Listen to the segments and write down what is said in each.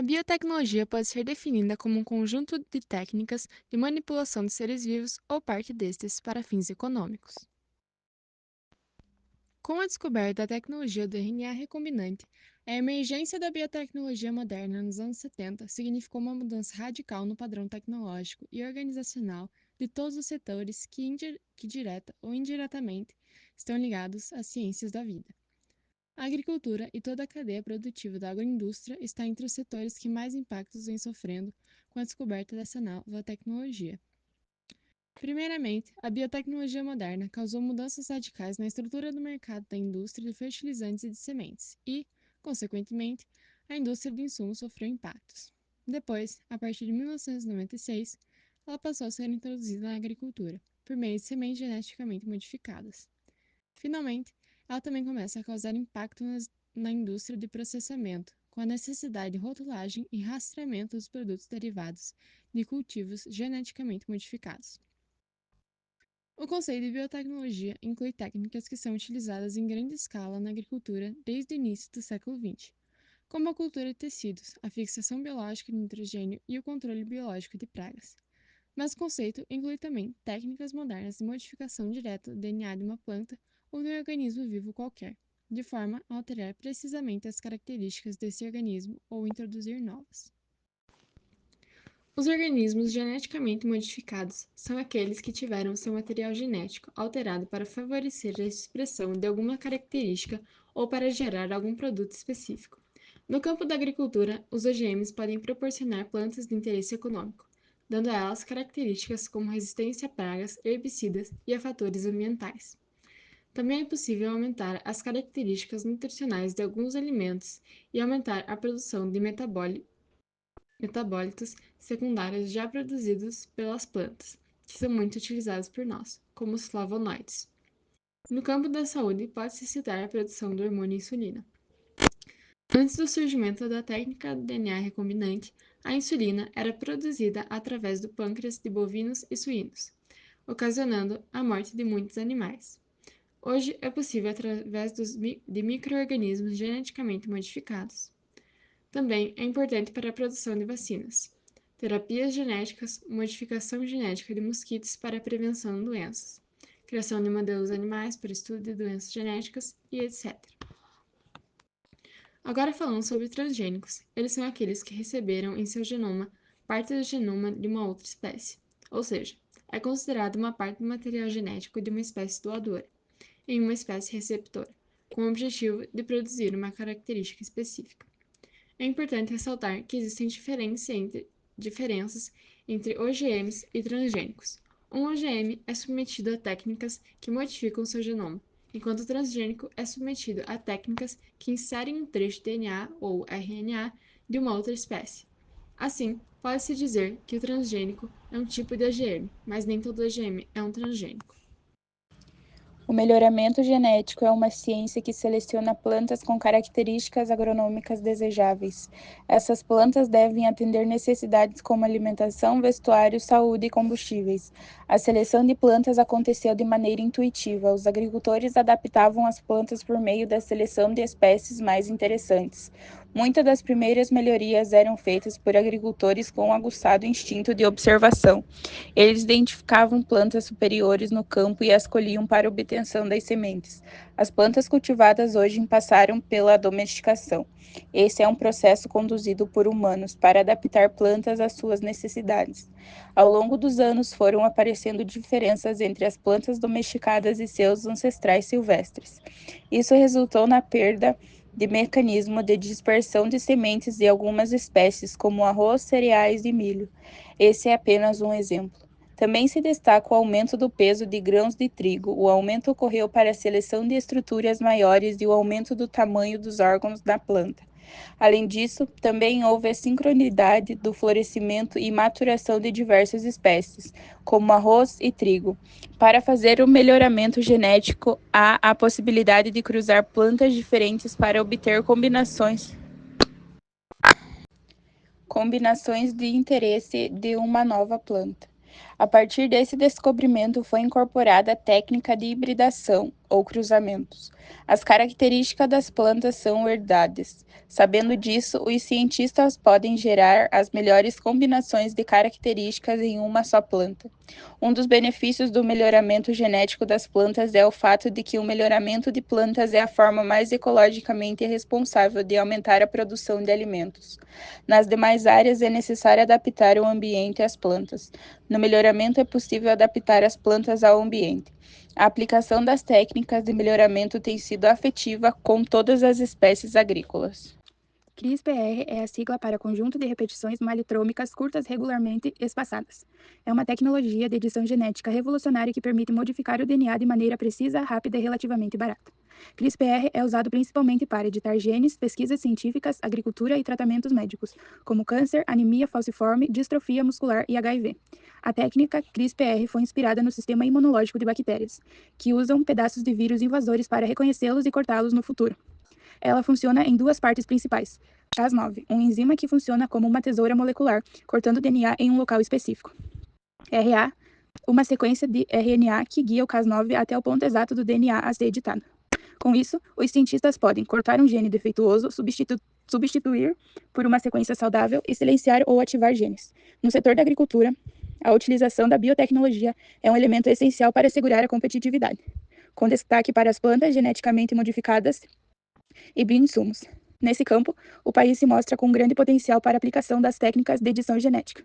A biotecnologia pode ser definida como um conjunto de técnicas de manipulação de seres vivos ou parte destes para fins econômicos. Com a descoberta da tecnologia do RNA recombinante, a emergência da biotecnologia moderna nos anos 70 significou uma mudança radical no padrão tecnológico e organizacional de todos os setores que direta ou indiretamente estão ligados às ciências da vida. A agricultura e toda a cadeia produtiva da agroindústria está entre os setores que mais impactos vêm sofrendo com a descoberta dessa nova tecnologia. Primeiramente, a biotecnologia moderna causou mudanças radicais na estrutura do mercado da indústria de fertilizantes e de sementes e, consequentemente, a indústria de insumos sofreu impactos. Depois, a partir de 1996, ela passou a ser introduzida na agricultura, por meio de sementes geneticamente modificadas. Finalmente, ela também começa a causar impacto na indústria de processamento, com a necessidade de rotulagem e rastreamento dos produtos derivados de cultivos geneticamente modificados. O conceito de biotecnologia inclui técnicas que são utilizadas em grande escala na agricultura desde o início do século XX, como a cultura de tecidos, a fixação biológica de nitrogênio e o controle biológico de pragas. Mas o conceito inclui também técnicas modernas de modificação direta do DNA de uma planta ou de um organismo vivo qualquer, de forma a alterar precisamente as características desse organismo ou introduzir novas. Os organismos geneticamente modificados são aqueles que tiveram seu material genético alterado para favorecer a expressão de alguma característica ou para gerar algum produto específico. No campo da agricultura, os OGMs podem proporcionar plantas de interesse econômico, dando a elas características como resistência a pragas, herbicidas e a fatores ambientais. Também é possível aumentar as características nutricionais de alguns alimentos e aumentar a produção de metabólitos secundários já produzidos pelas plantas, que são muito utilizados por nós, como os flavonoides. No campo da saúde, pode-se citar a produção do hormônio insulina. Antes do surgimento da técnica do DNA recombinante, a insulina era produzida através do pâncreas de bovinos e suínos, ocasionando a morte de muitos animais. Hoje é possível através de micro-organismos geneticamente modificados. Também é importante para a produção de vacinas, terapias genéticas, modificação genética de mosquitos para a prevenção de doenças, criação de modelos animais para estudo de doenças genéticas e etc. Agora falando sobre transgênicos, eles são aqueles que receberam em seu genoma parte do genoma de uma outra espécie, ou seja, é considerado uma parte do material genético de uma espécie doadora, em uma espécie receptora, com o objetivo de produzir uma característica específica. É importante ressaltar que existem diferenças entre OGMs e transgênicos. Um OGM é submetido a técnicas que modificam seu genoma, enquanto o transgênico é submetido a técnicas que inserem um trecho de DNA ou RNA de uma outra espécie. Assim, pode-se dizer que o transgênico é um tipo de OGM, mas nem todo OGM é um transgênico. O melhoramento genético é uma ciência que seleciona plantas com características agronômicas desejáveis. Essas plantas devem atender necessidades como alimentação, vestuário, saúde e combustíveis. A seleção de plantas aconteceu de maneira intuitiva. Os agricultores adaptavam as plantas por meio da seleção de espécies mais interessantes. Muitas das primeiras melhorias eram feitas por agricultores com um aguçado instinto de observação. Eles identificavam plantas superiores no campo e as colhiam para obtenção das sementes. As plantas cultivadas hoje passaram pela domesticação. Esse é um processo conduzido por humanos para adaptar plantas às suas necessidades. Ao longo dos anos foram aparecendo diferenças entre as plantas domesticadas e seus ancestrais silvestres. Isso resultou na perda de mecanismo de dispersão de sementes de algumas espécies, como arroz, cereais e milho. Esse é apenas um exemplo. Também se destaca o aumento do peso de grãos de trigo. O aumento ocorreu para a seleção de estruturas maiores e o aumento do tamanho dos órgãos da planta. Além disso, também houve a sincronidade do florescimento e maturação de diversas espécies, como arroz e trigo. Para fazer o melhoramento genético, há a possibilidade de cruzar plantas diferentes para obter combinações de interesse de uma nova planta. A partir desse descobrimento foi incorporada a técnica de hibridação, ou cruzamentos. As características das plantas são herdadas. Sabendo disso, os cientistas podem gerar as melhores combinações de características em uma só planta. Um dos benefícios do melhoramento genético das plantas é o fato de que o melhoramento de plantas é a forma mais ecologicamente responsável de aumentar a produção de alimentos. Nas demais áreas, é necessário adaptar o ambiente às plantas. No melhoramento, é possível adaptar as plantas ao ambiente. A aplicação das técnicas de melhoramento tem sido afetiva com todas as espécies agrícolas. CRISPR é a sigla para Conjunto de Repetições Malitrômicas Curtas Regularmente Espaçadas. É uma tecnologia de edição genética revolucionária que permite modificar o DNA de maneira precisa, rápida e relativamente barata. CRISPR é usado principalmente para editar genes, pesquisas científicas, agricultura e tratamentos médicos, como câncer, anemia falciforme, distrofia muscular e HIV. A técnica CRISPR foi inspirada no sistema imunológico de bactérias, que usam pedaços de vírus invasores para reconhecê-los e cortá-los no futuro. Ela funciona em duas partes principais. Cas9, um enzima que funciona como uma tesoura molecular, cortando o DNA em um local específico. RA, uma sequência de RNA que guia o Cas9 até o ponto exato do DNA a ser editado. Com isso, os cientistas podem cortar um gene defeituoso, substituir por uma sequência saudável e silenciar ou ativar genes. No setor da agricultura, a utilização da biotecnologia é um elemento essencial para assegurar a competitividade, com destaque para as plantas geneticamente modificadas e bioinsumos. Nesse campo, o país se mostra com um grande potencial para a aplicação das técnicas de edição genética.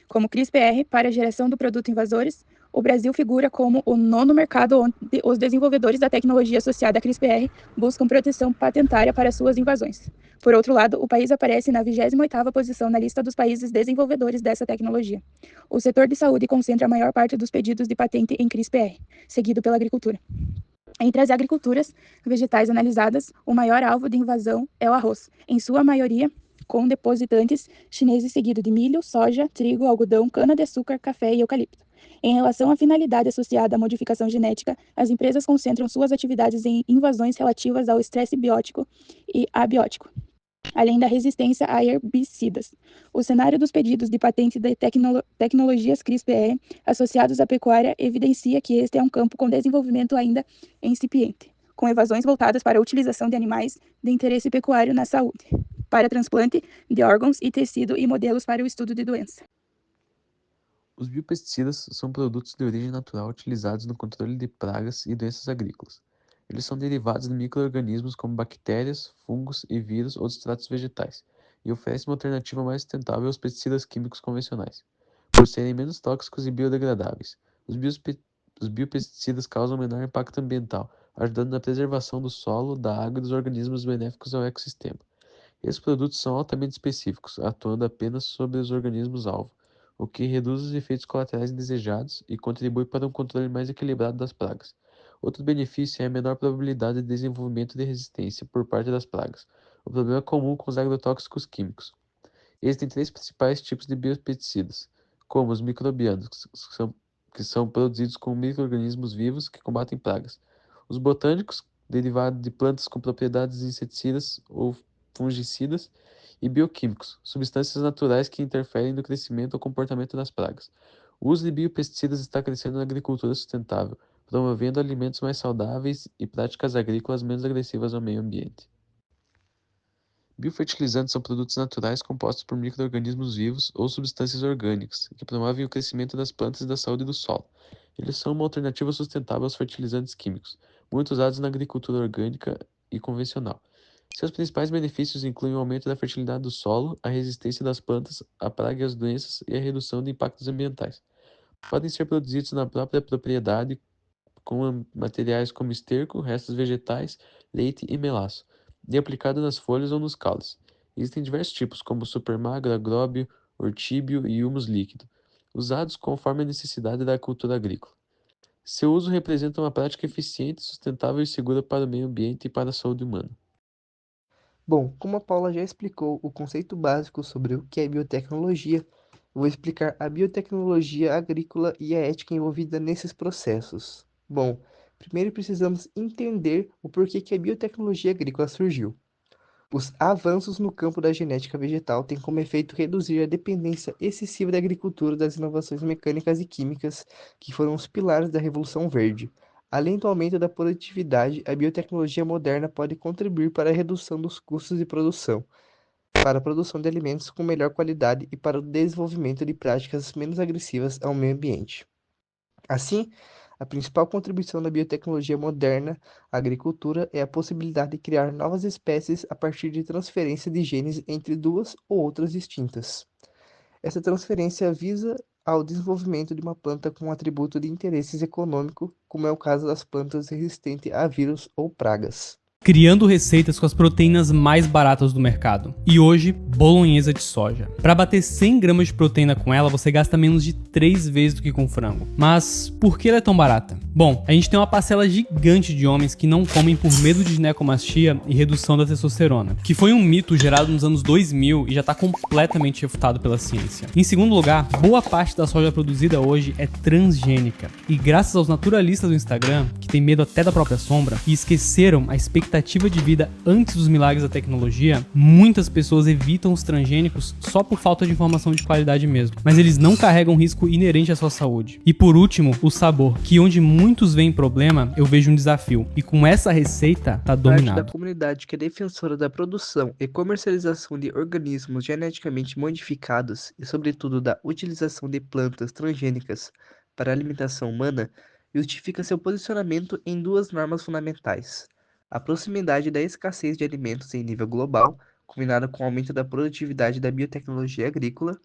Como CRISPR para a geração do produto invasores, o Brasil figura como o nono mercado onde os desenvolvedores da tecnologia associada à CRISPR buscam proteção patentária para suas invasões. Por outro lado, o país aparece na 28ª posição na lista dos países desenvolvedores dessa tecnologia. O setor de saúde concentra a maior parte dos pedidos de patente em CRISPR, seguido pela agricultura. Entre as agriculturas vegetais analisadas, o maior alvo de invasão é o arroz, em sua maioria com depositantes chineses seguido de milho, soja, trigo, algodão, cana-de-açúcar, café e eucalipto. Em relação à finalidade associada à modificação genética, as empresas concentram suas atividades em invasões relativas ao estresse biótico e abiótico, além da resistência a herbicidas. O cenário dos pedidos de patente de tecnologias CRISPR associados à pecuária evidencia que este é um campo com desenvolvimento ainda incipiente, com evasões voltadas para a utilização de animais de interesse pecuário na saúde, para transplante de órgãos e tecido e modelos para o estudo de doença. Os biopesticidas são produtos de origem natural utilizados no controle de pragas e doenças agrícolas. Eles são derivados de micro-organismos como bactérias, fungos e vírus ou extratos vegetais, e oferecem uma alternativa mais sustentável aos pesticidas químicos convencionais. Por serem menos tóxicos e biodegradáveis, os biopesticidas causam menor impacto ambiental, ajudando na preservação do solo, da água e dos organismos benéficos ao ecossistema. Esses produtos são altamente específicos, atuando apenas sobre os organismos-alvo, o que reduz os efeitos colaterais indesejados e contribui para um controle mais equilibrado das pragas. Outro benefício é a menor probabilidade de desenvolvimento de resistência por parte das pragas, o problema comum com os agrotóxicos químicos. Existem três principais tipos de biopesticidas, como os microbianos, que são produzidos com micro-organismos vivos que combatem pragas. Os botânicos, derivados de plantas com propriedades inseticidas ou fungicidas, e bioquímicos, substâncias naturais que interferem no crescimento ou comportamento das pragas. O uso de biopesticidas está crescendo na agricultura sustentável, promovendo alimentos mais saudáveis e práticas agrícolas menos agressivas ao meio ambiente. Biofertilizantes são produtos naturais compostos por micro-organismos vivos ou substâncias orgânicas, que promovem o crescimento das plantas e da saúde do solo. Eles são uma alternativa sustentável aos fertilizantes químicos, muito usados na agricultura orgânica e convencional. Seus principais benefícios incluem o aumento da fertilidade do solo, a resistência das plantas a pragas e às doenças e a redução de impactos ambientais. Podem ser produzidos na própria propriedade com materiais como esterco, restos vegetais, leite e melaço, e aplicado nas folhas ou nos caules. Existem diversos tipos, como supermagro, agróbio, ortíbio e humus líquido, usados conforme a necessidade da cultura agrícola. Seu uso representa uma prática eficiente, sustentável e segura para o meio ambiente e para a saúde humana. Bom, como a Paula já explicou o conceito básico sobre o que é biotecnologia, eu vou explicar a biotecnologia agrícola e a ética envolvida nesses processos. Bom, primeiro precisamos entender o porquê que a biotecnologia agrícola surgiu. Os avanços no campo da genética vegetal têm como efeito reduzir a dependência excessiva da agricultura das inovações mecânicas e químicas que foram os pilares da Revolução Verde. Além do aumento da produtividade, a biotecnologia moderna pode contribuir para a redução dos custos de produção, para a produção de alimentos com melhor qualidade e para o desenvolvimento de práticas menos agressivas ao meio ambiente. Assim, a principal contribuição da biotecnologia moderna à agricultura é a possibilidade de criar novas espécies a partir de transferência de genes entre duas ou outras distintas. Essa transferência visa ao desenvolvimento de uma planta com um atributo de interesse econômico, como é o caso das plantas resistentes a vírus ou pragas. Criando receitas com as proteínas mais baratas do mercado. E hoje, bolonhesa de soja. Para bater 100 gramas de proteína com ela, você gasta menos de 3 vezes do que com frango. Mas por que ela é tão barata? Bom, a gente tem uma parcela gigante de homens que não comem por medo de ginecomastia e redução da testosterona, que foi um mito gerado nos anos 2000 e já está completamente refutado pela ciência. Em segundo lugar, boa parte da soja produzida hoje é transgênica. E graças aos naturalistas do Instagram, que tem medo até da própria sombra, e esqueceram a expectativa de vida antes dos milagres da tecnologia, muitas pessoas evitam os transgênicos só por falta de informação de qualidade mesmo. Mas eles não carregam risco inerente à sua saúde. E por último, o sabor, que onde muitos veem problema, eu vejo um desafio. E com essa receita, tá Parte dominado. da comunidade que é defensora da produção e comercialização de organismos geneticamente modificados e, sobretudo, da utilização de plantas transgênicas para a alimentação humana, justifica seu posicionamento em duas normas fundamentais: a proximidade da escassez de alimentos em nível global, combinada com o aumento da produtividade da biotecnologia agrícola,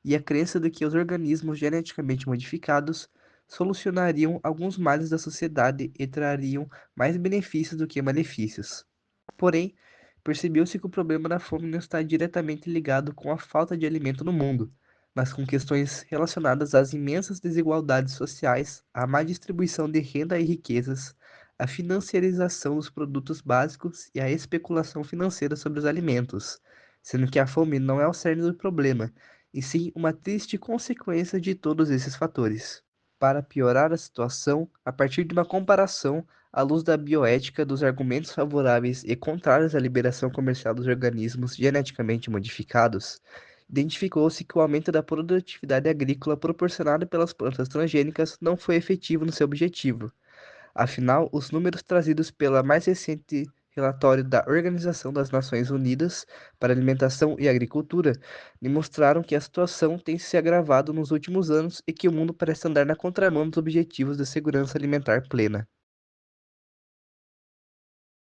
e a crença de que os organismos geneticamente modificados solucionariam alguns males da sociedade e trariam mais benefícios do que malefícios. Porém, percebeu-se que o problema da fome não está diretamente ligado com a falta de alimento no mundo, mas com questões relacionadas às imensas desigualdades sociais, à má distribuição de renda e riquezas, à financiarização dos produtos básicos e à especulação financeira sobre os alimentos, sendo que a fome não é o cerne do problema, e sim uma triste consequência de todos esses fatores. Para piorar a situação, a partir de uma comparação à luz da bioética dos argumentos favoráveis e contrários à liberação comercial dos organismos geneticamente modificados, identificou-se que o aumento da produtividade agrícola proporcionado pelas plantas transgênicas não foi efetivo no seu objetivo. Afinal, os números trazidos pela mais recente relatório da Organização das Nações Unidas para Alimentação e Agricultura demonstraram que a situação tem se agravado nos últimos anos e que o mundo parece andar na contramão dos objetivos da segurança alimentar plena.